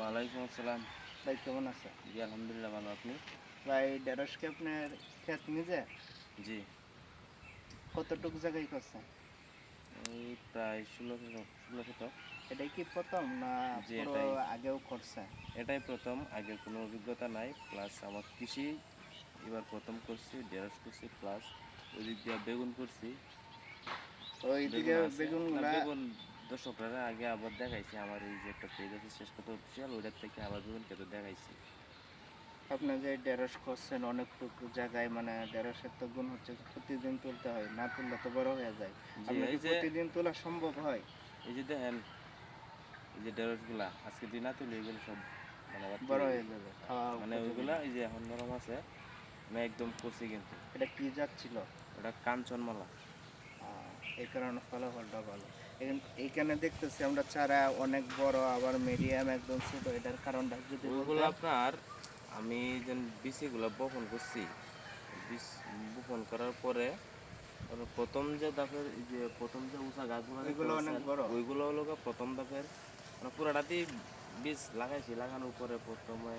ওয়ালাইকুম আসসালাম। ভাই কেমন আছেন? জি, আলহামদুলিল্লাহ ভালো। আপনি? ভাই ঢেঁড়স কি আপনার ক্ষেত নিজে? জি, কতটুকু জায়গায় করছেন? এই প্রায় ১৬ শতক। এটাই কি প্রথম না জি, পুরো এটাই আগেও করছেন? এটাই প্রথম। আগের কোনো অভিজ্ঞতা নাই। প্লাস আমার কৃষি এবার প্রথম করছি, ঢেঁড়স করছি প্লাস ওইদিক দিয়ে বেগুন করছি। ওইদিকে বেগুন আছে। না বেগুনগুলা বেগুন দর্শকরা আগে আবার দেখাইছি। আমার এই যে একটা পেজ আছে শেষ কথা অফিসিয়াল, ওইটার থেকে আবার বেগুন খেতে দেখাইছি। আপনি যে ঢেঁড়স করছেন অনেকটুকু জায়গায় মানে ঢেঁড়সের তো গুণ হচ্ছে প্রতিদিন তুলতে হয়, না তুললে তো বড় হয়ে যায়। জি, আপনার কি এই যে প্রতিদিন তোলা সম্ভব হয়? এই যে দেখেন, এই যে ঢেঁড়সগুলা আজকে যদি না তুলি এগুলো সব মানে বাতি বড় হয়ে হয়ে যাবে। যাবে, খাওয়া মানে উপযোগী ওইগুলা না। এই যে এখন নরম আছে, আমি একদম করছি কিন্তু। এটা কি জাত ছিল? ওটা কাঞ্চনমালা। এই কারণে ফলাফলটা ভালো। এইখানে দেখতেছি আমরা চারা অনেক বড় আবার মিডিয়াম একদম ছোট, এটার কারণটা যদি ওইগুলো বলতেন। আপনার আমি যেন বীজগুলো বপন করছি, বীজ বপন করার পরে ওর প্রথম যে ধাপের এই যে প্রথম যে উঁচা গাছগুলো দেখতে ওইগুলো অনেক পাচ্ছেন, বড়। ওইগুলো হলো গিয়ে প্রথম ধাপের। মানে পুরাটাতেই বীজ লাগাইছি, লাগানোর পরে প্রথমে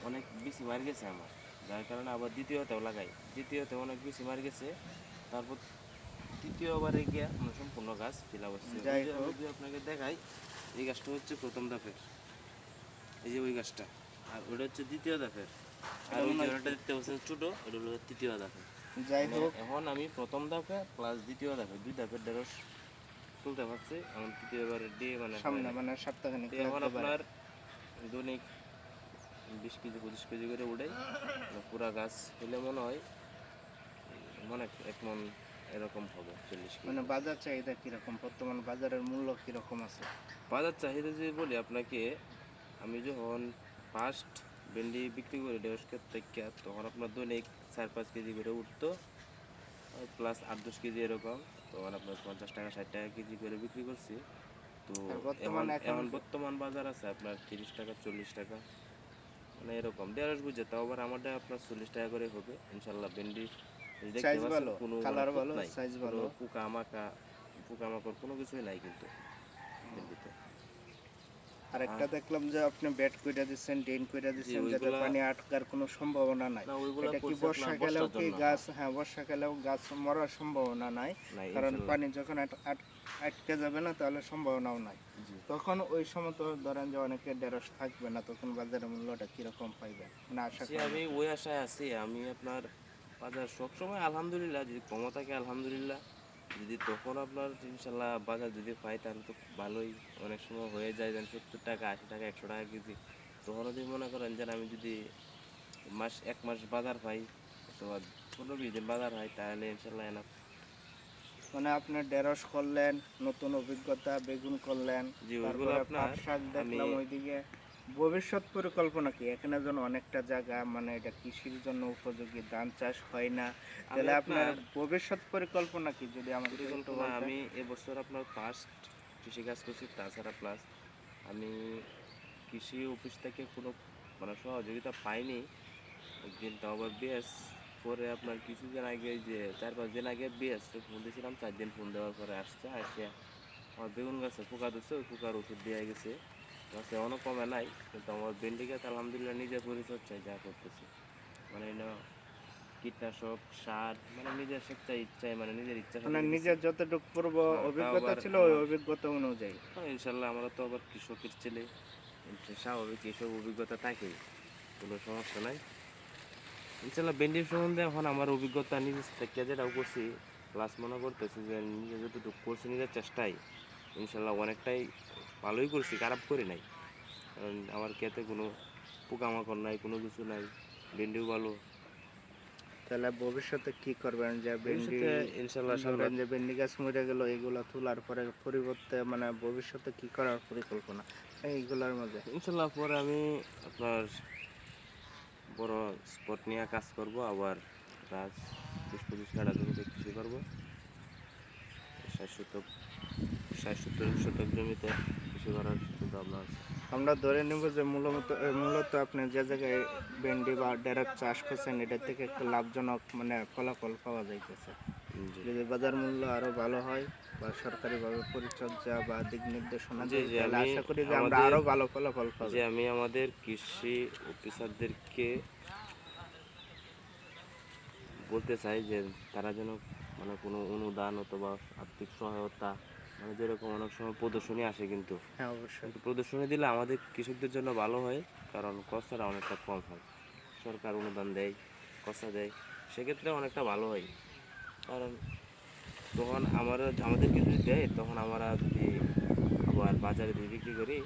অনেক বেশি মার গেছে আমার, যার কারণে আবার দ্বিতীয়তেও লাগাই, দ্বিতীয়তে অনেক বেশি মার গেছে। তারপর তৃতীয়বারে গিয়া মানে সম্পূর্ণ গাছ ফিলা বসছে। ওই যাই যে আমি হোক, যে আপনাকে দেখাই, এই গাছটা হচ্ছে প্রথম ধাপের, এই যে ওই গাছটা, আর ওটা হচ্ছে দ্বিতীয় ধাপের, আর এটা ওই মনে যে হয় ওটা দেখতে পাচ্ছেন ছোট, এটা হলো তৃতীয় ধাপের। যাই মানে হোক এখন আমি প্রথম ধাপে প্লাস দ্বিতীয় ধাপে দুই ধাপের ঢেঁড়স তুলতে পারছি, এখন তৃতীয়বার দিয়ে মানে হয় সামনে নাই। মানে সপ্তাহখানিক তো এখন লাগতে পারে। আপনার দৈনিক 20 কেজি 25 কেজি করে উঠাই, মানে পুরা গাছ হলে মনে হয় মনে 1 মন এরকম হবে, 40 কেজি মানে হবে। বাজার চাহিদা কিরকম, বর্তমান বাজারের মূল্য কিরকম আছে? বাজার চাহিদা যদি বলি আপনাকে, আমি যখন ফার্স্ট ভেন্ডি বিক্রি করি ঢেঁড়স ক্ষেত থেকে, তখন আপনার দৈনিক 4-5 কেজি করে উঠতো, প্লাস 8-10 কেজি এরকম। তখন আপনার 50 টাকা 60 টাকা কেজি করে বিক্রি করছি। তো আর এখন বর্তমানে এখন এখন বর্তমান বাজার আছে আপনার 30 টাকা 40 টাকা, মানে এরকম ঢেঁড়স বুঝে, তাও আবার আমারটা আপনার 40 টাকা করে হবে ইনশাল্লাহ। ভেন্ডি এই যে দেখতে সাইজ পাচ্ছেন ভালো, কোনো মানে কালার পুত ভালো, নাই, সাইজ কোনো ভালো। পোকামাকড় কোনো কিছুই নাই কিন্তু ভেন্ডিতে। আরেকটা আর দেখলাম যে আপনি বেড কইরা দিচ্ছেন, ড্রেন কইরা জি, দিচ্ছেন, যাতে ওইগুলা পানি আটকার কোনো সম্ভাবনা নাই। না, ওইগুলা এটা কি করছে আপনার বর্ষাকালেও বর্ষার কি জন্য। গাছ, হ্যাঁ, হ্যাঁ বর্ষাকালেও গাছ মরার সম্ভাবনা নাই? নাই কারণ ইনশাল্লাহ। পানি যখন আটকে যাবে না তাহলে সম্ভাবনাও নাই। জি, তখন ওই সময় তো ধরেন যে অনেকে ঢেঁড়স থাকবে না, তখন বাজারের মূল্যটা কিরকম পাইবেন মানে আশা জি, করেন আমি আপনি? ওই আশায় আছি। আমি আপনার বাজার সবসময় আলহামদুলিল্লাহ, যদি কমও থাকে আলহামদুলিল্লাহ, যদি তখন আপনার ইনশাল্লাহ বাজার যদি পাই তাহলে তো খুব ভালোই। অনেক সময় হয়ে যায় যেন 70 টাকা 80 টাকা 100 টাকা কেজি। তখন যদি মনে করেন যে আমি যদি 1 মাস বাজার পাই, অথবা 15-20 দিন বাজার হয়, তাহলে ইনশাল্লাহ এনাফ। মানে আপনি ঢেঁড়স করলেন, নতুন অভিজ্ঞতা, বেগুন করলেন, জি, ওইগুলো তারপরে পাট আপনার শাক আমি দেখলাম ওইদিকে। ভবিষ্যৎ পরিকল্পনা কি? এখানে যেন অনেকটা জায়গা মানে এটা কৃষির জন্য উপযোগী, ধান চাষ হয় না। আমি তাহলে আপনার আপনার ভবিষ্যৎ পরিকল্পনা কি যদি আমাকে একটু পরিকল্পনা, বলতেন? আমি এবছর আপনার ফার্স্ট কৃষিকাজ করছি, তাছাড়া প্লাস আমি কৃষি অফিস থেকে কোনো মানে সহযোগিতা পাইনি। একদিন তো আবার বিএস পরে আপনার কিছুদিন আগে, এই যে 4-5 দিন আগে বিএস ফোন দিয়েছিলাম, 4 দিন ফোন দেওয়ার পরে আসছে, আসে আমার বেগুন গাছে পোকা ধরছে, ওই পোকার ওষুধ দিয়ে গেছে। গাছে এখনও কমে নাই, কিন্তু আমার ভেন্ডি গাছ আলহামদুলিল্লাহ নিজের পরিচর্যায় যা করতেছে, মানে না কীটনাশক সার, মানে নিজের স্বেচ্ছায় ইচ্ছায়, মানে নিজের ইচ্ছা মানে শক্তি দিচ্ছে। নিজের যতটুকু পূর্ব হ্যাঁ, তাও অভিজ্ঞতা আবার ছিল ওই আমার, অভিজ্ঞতা অনুযায়ী। হ্যাঁ ইনশাল্লাহ, আমরা তো আবার কৃষকের ছেলে, স্বাভাবিক এসব অভিজ্ঞতা থাকেই, কোনো সমস্যা নাই ইনশাল্লাহ। ভেন্ডির সম্বন্ধে এখন আমার অভিজ্ঞতা নিজের থেকে যেটাও করছি, প্লাস মনে করতেছি যে নিজে যতটুকু করছি নিজের চেষ্টায়, ইনশাল্লাহ অনেকটাই ভালোই করছি, খারাপ করি নাই। কারণ আমার ক্ষেতে কোনো পোকামাকড় নাই, কোনো কিছু নাই, ভেন্ডিও ভালো। তাহলে ভবিষ্যতে কি করবেন যে ভেন্ডি, ভবিষ্যতে ইনশাল্লাহ সামনে ধরেন যে ভেন্ডি গাছ মরে গেল, এগুলো তোলার পরে পরিবর্তে মানে ভবিষ্যতে কি করার পরিকল্পনা এইগুলোর মধ্যে? ইনশাল্লাহ পরে আমি আপনার বড় স্পট নিয়ে কাজ করব, আবার প্লাস 20-25 কাঠা জমিতে কৃষি করব। 60 শতক 60-70 শতক জমিতে কৃষি করার চিন্তা ভাবনা আছে। আমরা ধরে নেব যে মূলত আপনি যে জায়গায় ভেন্ডি বা ঢেঁড়স চাষ করছেন এটা থেকে একটা লাভজনক মানে ফলাফল পাওয়া যাইতেছে। জি যদি বাজার মূল্য আরো ভালো হয় বা সরকারিভাবে পরিচর্যা বা দিক নির্দেশনা জি দেয়, জি তাহলে আমি আশা করি যে আমরা আমাদের আরো ভালো ফলাফল পাবো। যে আমি আমাদের কৃষি অফিসারদেরকে বলতে চাই যে তারা যেন মানে কোনো অনুদান অথবা আর্থিক সহায়তা, মানে যেরকম অনেক সময় প্রদর্শনী আসে কিন্তু হ্যাঁ, অবশ্যই। কিন্তু প্রদর্শনী দিলে আমাদের কৃষকদের জন্য ভালো হয়, কারণ খরচাটা অনেকটা কম হয়। সরকার অনুদান দেয়, খরচা দেয়, সেক্ষেত্রে অনেকটা ভালো হয়। কারণ তখন আমাদেরকে যদি দেয়, তখন আমরা যদি আবার বাজারে দিয়ে বিক্রি করি,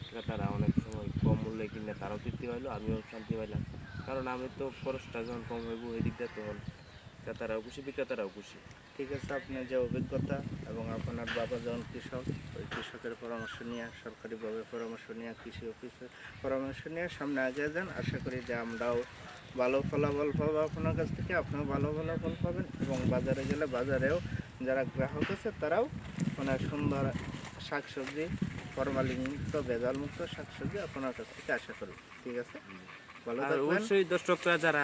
ক্রেতারা অনেক সময় কম মূল্যে কিনলে তারাও তৃপ্তি পাইলো, আমিও শান্তি পাইলাম। কারণ আমি তো খরচটা যখন কম হইব ওই দিক দিয়ে, তখন ক্রেতারাও খুশি, বিক্রেতারাও খুশি। ঠিক আছে, আপনার যে অভিজ্ঞতা এবং আপনার বাবা যখন কৃষক, ওই কৃষকের পরামর্শ নিয়ে, সরকারিভাবে পরামর্শ নিয়ে, কৃষি অফিসের পরামর্শ নিয়ে সামনে এগিয়ে যান। আশা করি যে আমরাও ভালো ফলাফল পাবো আপনার কাছ থেকে, আপনিও ভালো ফলাফল পাবেন, এবং বাজারে গেলে বাজারেও যারা গ্রাহক আছে তারাও মানে সুন্দর শাকসবজি, ফরমালিনমুক্ত, ভেজালমুক্ত শাকসবজি আপনার কাছ থেকে আশা করি। ঠিক আছে, ভালো আর থাকবেন। অবশ্যই দর্শকরা যারা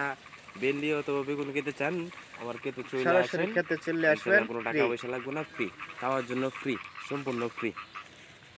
ভেন্ডি অথবা বেগুন খেতে চান, আমার ক্ষেতে চলে সরাসরি আসেন। খেতে চলে আসবেন, ইনশাল্লাহ কোনো টাকা ফ্রি। পয়সা লাগবে না, ফ্রি, খাওয়ার জন্য ফ্রি, সম্পূর্ণ ফ্রি।